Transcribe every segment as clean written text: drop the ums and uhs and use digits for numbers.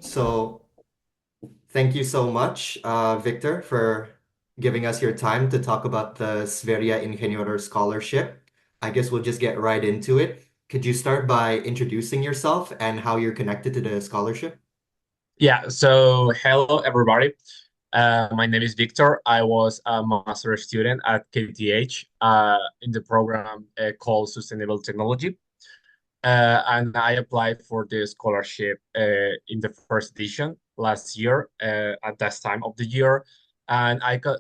So thank you so much, Victor, for giving us your time to talk about the Sveriges Ingenjörer Scholarship. I guess we'll just get right into it. Could you start by introducing yourself and how you're connected to the scholarship? Yeah, so hello everybody. My name is Victor. I was a master student at KTH in the program called Sustainable Technology. And I applied for the scholarship in the first edition last year at that time of the year. And I got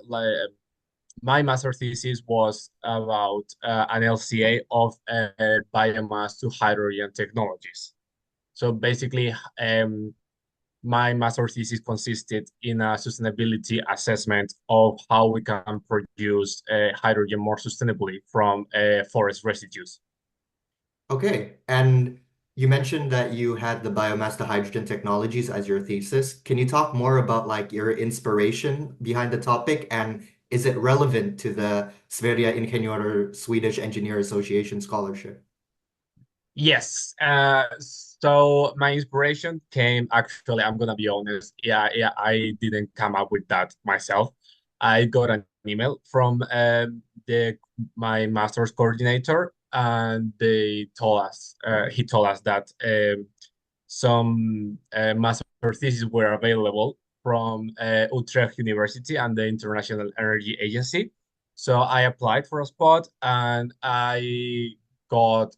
my master thesis was about an LCA of biomass to hydrogen technologies. So basically, my master thesis consisted in a sustainability assessment of how we can produce hydrogen more sustainably from forest residues. Okay, and you mentioned that you had the biomass to hydrogen technologies as your thesis. Can you talk more about like your inspiration behind the topic and is it relevant to the Sveriges Ingenjörer Swedish Engineer Association scholarship? Yes. So my inspiration came actually, I'm gonna be honest. Yeah, I didn't come up with that myself. I got an email from the my master's coordinator, and he told us that some master theses were available from Utrecht University and the International Energy Agency. So I applied for a spot, and I got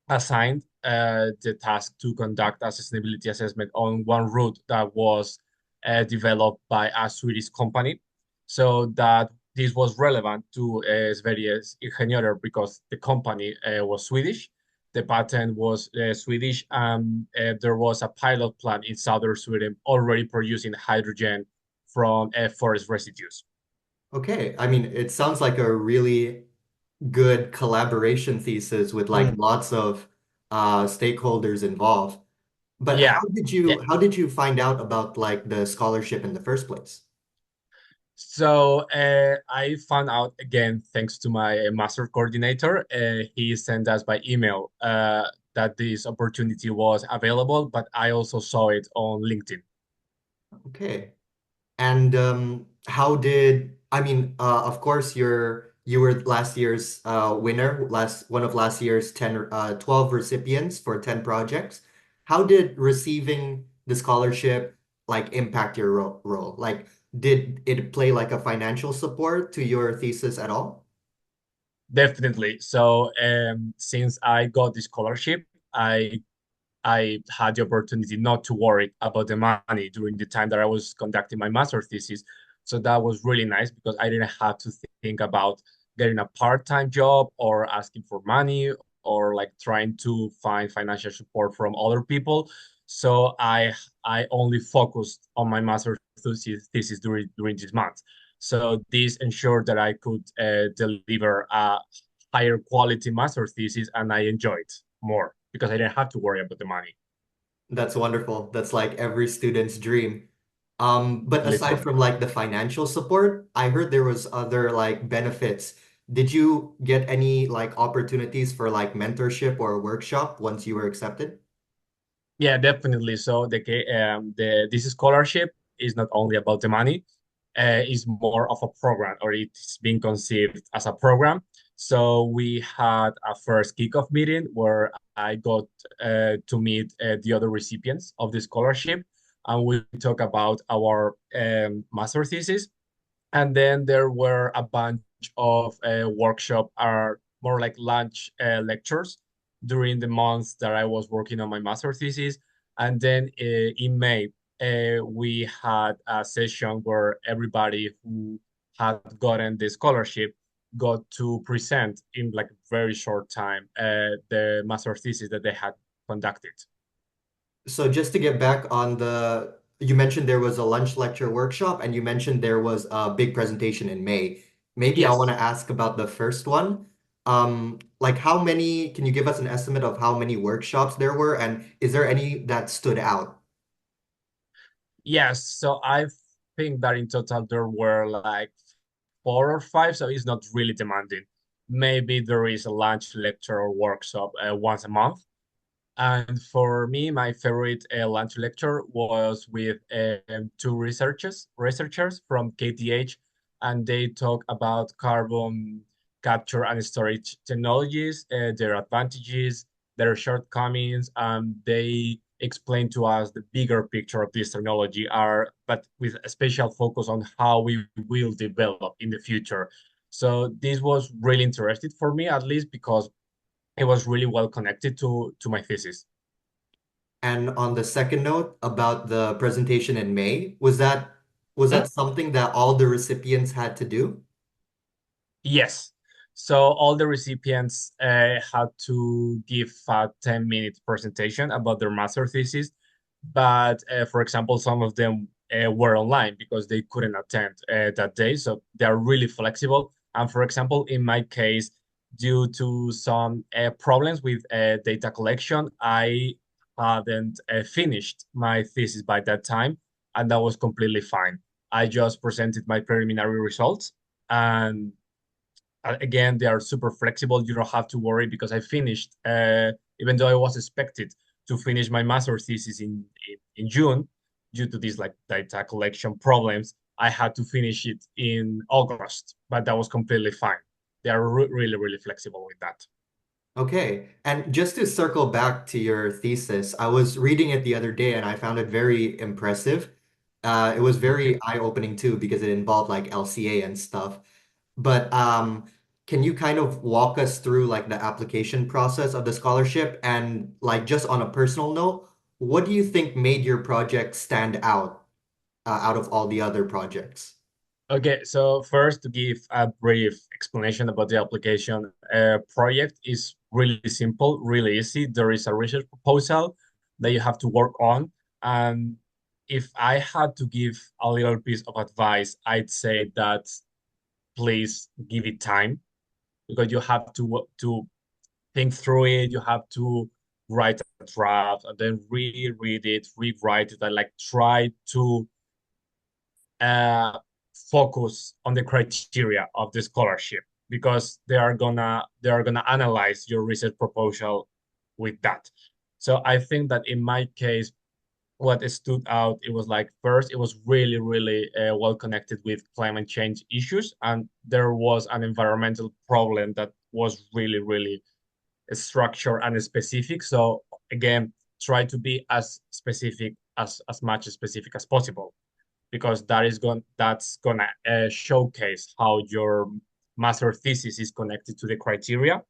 assigned the task to conduct a sustainability assessment on one route that was developed by a Swedish company. So that this was relevant to Sveriges Ingenjörer because the company was Swedish, the patent was Swedish, and there was a pilot plant in southern Sweden already producing hydrogen from forest residues. Okay, I mean, it sounds like a really good collaboration thesis with like Mm, lots of stakeholders involved. But yeah. how did you find out about like the scholarship in the first place? So I found out again, thanks to my master coordinator. He sent us by email that this opportunity was available, but I also saw it on LinkedIn. Okay. And how did I mean, of course you were last year's winner, last one of last year's 12 recipients for 10 projects. How did receiving the scholarship like impact your role? Like did it play like a financial support to your thesis at all? Definitely. So since I got the scholarship, I had the opportunity not to worry about the money during the time that I was conducting my master thesis. So that was really nice because I didn't have to think about getting a part-time job or asking for money or like trying to find financial support from other people. So I only focused on my master thesis during this month. So this ensured that I could deliver a higher quality master thesis and I enjoyed more because I didn't have to worry about the money, That's wonderful. That's like every student's dream. But aside literally. from like the financial support, I heard there was other like benefits. Did you get any like opportunities for like mentorship or workshop once you were accepted? Yeah, definitely. So the this scholarship is not only about the money, it's more of a program, or it's being conceived as a program. So we had a first kickoff meeting where I got to meet the other recipients of the scholarship, and we talk about our master thesis. And then there were a bunch of workshop or more like lunch lectures during the months that I was working on my master thesis. And then in May, we had a session where everybody who had gotten the scholarship got to present in like a very short time the master thesis that they had conducted. So just to get back on you mentioned there was a lunch lecture workshop and you mentioned there was a big presentation in May. Maybe I want Yes. to ask about the first one. Like how many, can you give us an estimate of how many workshops there were and is there any that stood out? Yes, so I think that in total there were like 4 or 5, so it's not really demanding. Maybe there is a lunch lecture or workshop once a month. And for me, my favorite lunch lecture was with two researchers from KTH, and they talk about carbon capture and storage technologies, their advantages, their shortcomings, and they explain to us the bigger picture of this technology, but with a special focus on how we will develop in the future. So this was really interesting for me, at least because it was really well connected to my thesis. And on the second note about the presentation in May, was that Mhm. something that all the recipients had to do? Yes. So all the recipients had to give a 10-minute presentation about their master thesis. But for example, some of them were online because they couldn't attend that day. So they are really flexible. And for example, in my case, due to some problems with data collection, I hadn't finished my thesis by that time. And that was completely fine. I just presented my preliminary results, and again, they are super flexible. You don't have to worry because I finished, even though I was expected to finish my master thesis in June, due to these like data collection problems, I had to finish it in August, but that was completely fine. They are really, really flexible with that. Okay. And just to circle back to your thesis, I was reading it the other day and I found it very impressive. It was Thank very you. eye-opening too because it involved like LCA and stuff. But can you kind of walk us through like the application process of the scholarship and like just on a personal note, what do you think made your project stand out of all the other projects? Okay, so first to give a brief explanation about the application, project is really simple, really easy. There is a research proposal that you have to work on. And if I had to give a little piece of advice, I'd say that please give it time because you have to think through it. You have to write a draft and then reread it, rewrite it, and like try to uh, focus on the criteria of the scholarship because they are gonna analyze your research proposal with that. So I think that in my case, what stood out, it was like first, it was really, really well connected with climate change issues, and there was an environmental problem that was really, really structured and specific. So again, try to be as specific as much as specific as possible because that's gonna showcase how your master thesis is connected to the criteria.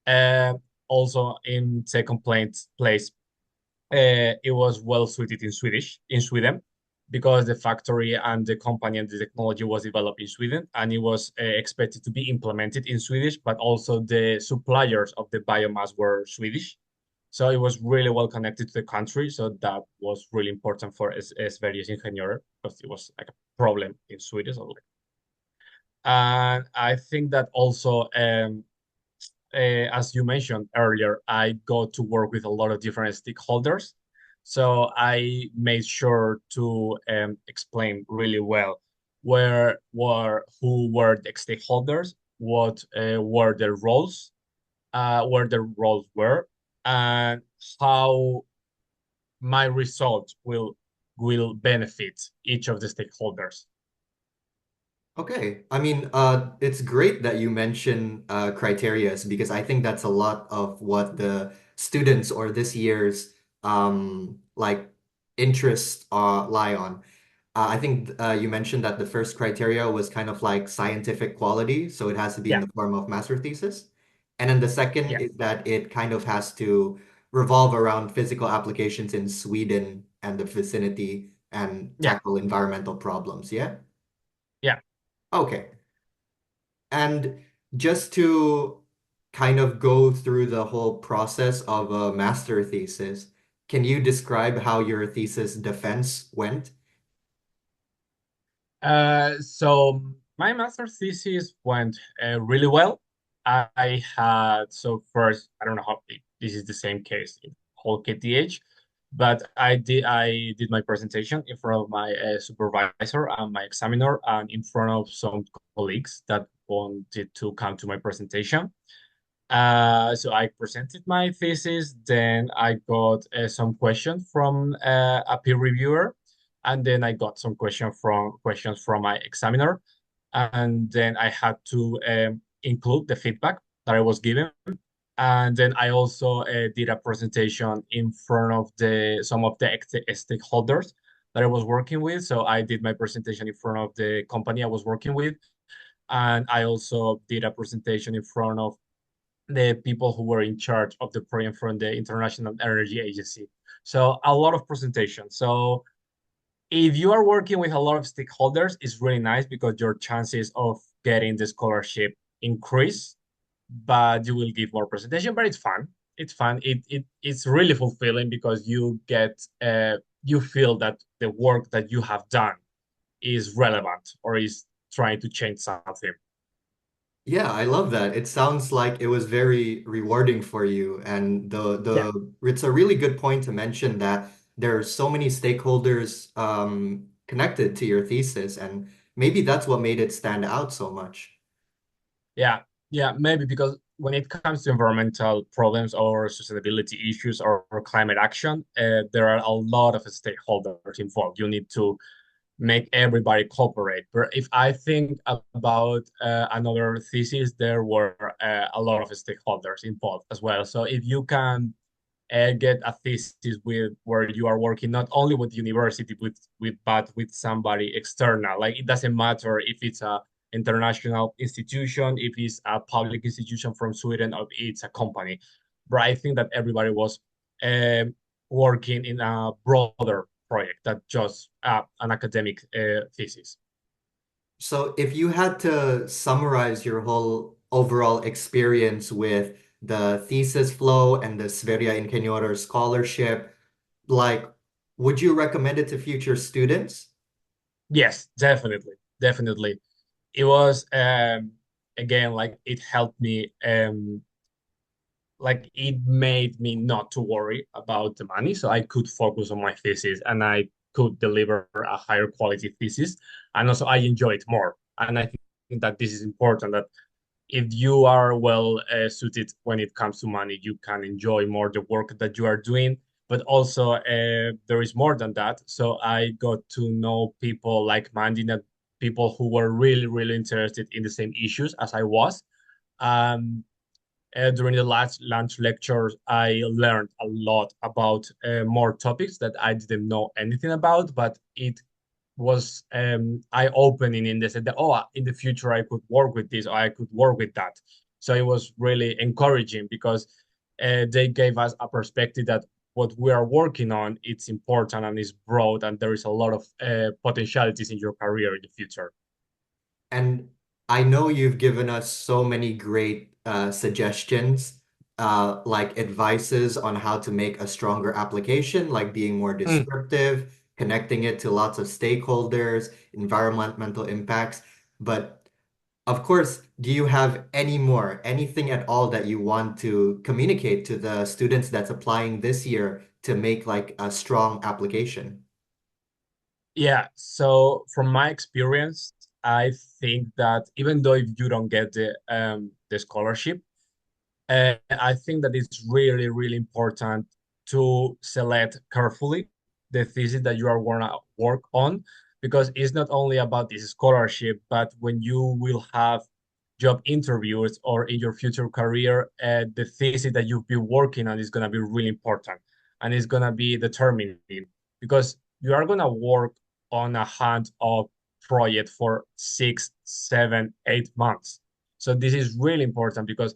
Uh, Also, in second place, it was well suited in Sweden, because the factory and the company and the technology was developed in Sweden, and it was expected to be implemented in Swedish, but also the suppliers of the biomass were Swedish. So it was really well connected to the country. So that was really important for Sveriges Ingenjörer because it was like a problem in Sweden. And I think that also, as you mentioned earlier, I got to work with a lot of different stakeholders. So I made sure to explain really well who were the stakeholders, what where their roles were, and how my result will benefit each of the stakeholders. Okay. I mean, it's great that you mention criterias because I think that's a lot of what the students or this year's like interests lie on. I think you mentioned that the first criteria was kind of like scientific quality, so it has to be in Yeah, the form of master thesis. And then the second yeah, is that it kind of has to revolve around physical applications in Sweden and the vicinity and yeah, tackle environmental problems. Yeah? yeah. Okay. And just to kind of go through the whole process of a master thesis, can you describe how your thesis defense went? So my master thesis went really well. I had, so first, I don't know how this is the same case in whole KTH, but I did my presentation in front of my supervisor and my examiner and in front of some colleagues that wanted to come to my presentation. So I presented my thesis, then I got some questions from a peer reviewer, and then I got some questions from my examiner, and then I had to include the feedback that I was given, and then I also did a presentation in front of the some of the stakeholders that I was working with. So I did my presentation in front of the company I was working with, and I also did a presentation in front of the people who were in charge of the project from the International Energy Agency. So a lot of presentations. So if you are working with a lot of stakeholders, it's really nice because your chances of getting the scholarship increase, but you will give more presentation, but it's fun. It's fun. It's really fulfilling because you feel that the work that you have done is relevant or is trying to change something. Yeah, I love that. It sounds like it was very rewarding for you. And Yeah. the it's a really good point to mention that there are so many stakeholders connected to your thesis, and maybe that's what made it stand out so much. Yeah, yeah, maybe because when it comes to environmental problems or sustainability issues or climate action, there are a lot of stakeholders involved. You need to make everybody cooperate. But if I think about another thesis, there were a lot of stakeholders involved as well. So if you can get a thesis with where you are working not only with the university with but with somebody external, like it doesn't matter if it's a international institution, if it's a public institution from Sweden, or it's a company. But I think that everybody was uh, working in a broader project that just an academic thesis. So if you had to summarize your whole overall experience with the thesis flow and the Sveriges Ingenjörer Scholarship, like, would you recommend it to future students? Yes, definitely, definitely. It was again like it helped me like it made me not to worry about the money, so I could focus on my thesis and I could deliver a higher quality thesis, and also I enjoy it more. And I think that this is important, that if you are well suited when it comes to money, you can enjoy more the work that you are doing. But also, there is more than that. So I got to know people like-minded, people who were really, really interested in the same issues as I was. Um, During the last lunch lectures, I learned a lot about more topics that I didn't know anything about, but it was eye-opening in the sense that, oh, in the future I could work with this or I could work with that. So it was really encouraging because they gave us a perspective that what we are working on, it's important and it's broad, and there is a lot of potentialities in your career in the future. And I know you've given us so many great suggestions, like advices on how to make a stronger application, like being more Mm. descriptive, connecting it to lots of stakeholders, environmental impacts. But of course, do you have anything at all that you want to communicate to the students that's applying this year to make like a strong application? Yeah, so from my experience, I think that even though if you don't get the scholarship, I think that it's really, really important to select carefully the thesis that you are going to work on, because it's not only about this scholarship, but when you will have job interviews or in your future career, the thesis that you've been working on is going to be really important and it's going to be determining, because you are going to work on a hand of project for 6, 7, 8 months. So this is really important because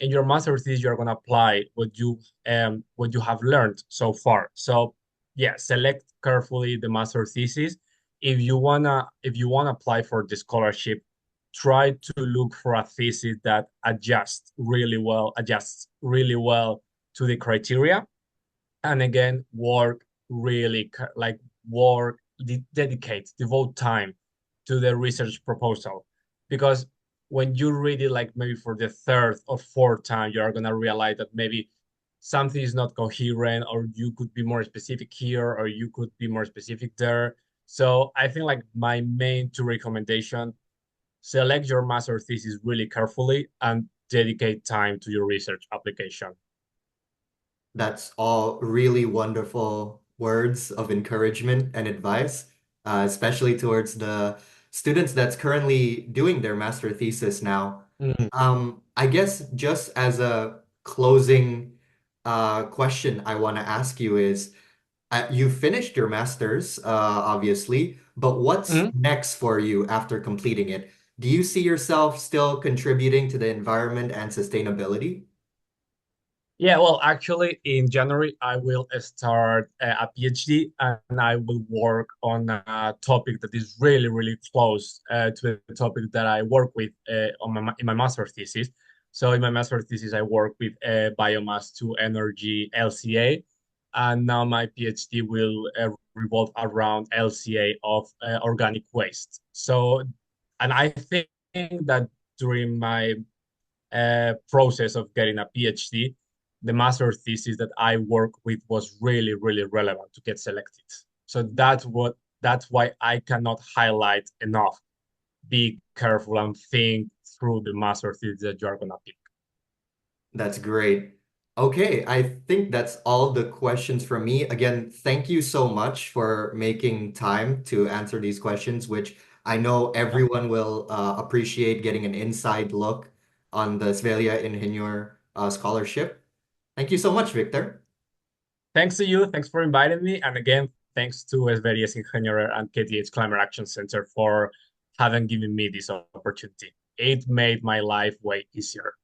in your master thesis you're going to apply what you have learned so far. So yeah, select carefully the master thesis. If you wanna apply for the scholarship, try to look for a thesis that adjusts really well to the criteria, and again work really like work dedicate devote time to the research proposal, because when you read it like maybe for the third or fourth time, you're gonna realize that maybe something is not coherent, or you could be more specific here or you could be more specific there. So I think like my main two recommendation: select your master thesis really carefully and dedicate time to your research application. That's all really wonderful words of encouragement and advice, especially towards the students that's currently doing their master thesis now. Mhm. I guess just as a closing question I want to ask you is, you finished your master's, obviously, but what's Mhm. next for you after completing it? Do you see yourself still contributing to the environment and sustainability? Yeah, well, actually, in January, I will start a PhD and I will work on a topic that is really, really close to the topic that I work with in my master thesis. So, in my master thesis, I work with biomass to energy LCA, and now my PhD will revolve around LCA of organic waste. So, and I think that during my process of getting a PhD, the master thesis that I work with was really, really relevant to get selected. So that's why I cannot highlight enough. Be careful and think through the master thesis that you're gonna pick. That's great. Okay, I think that's all the questions from me. Again, thank you so much for making time to answer these questions, which I know everyone will appreciate getting an inside look on the Sveriges Ingenjörer scholarship. Thank you so much, Victor. Thanks to you. Thanks for inviting me. And again, thanks to Sveriges Ingenjörer and KTH Climate Action Center for having given me this opportunity. It made my life way easier.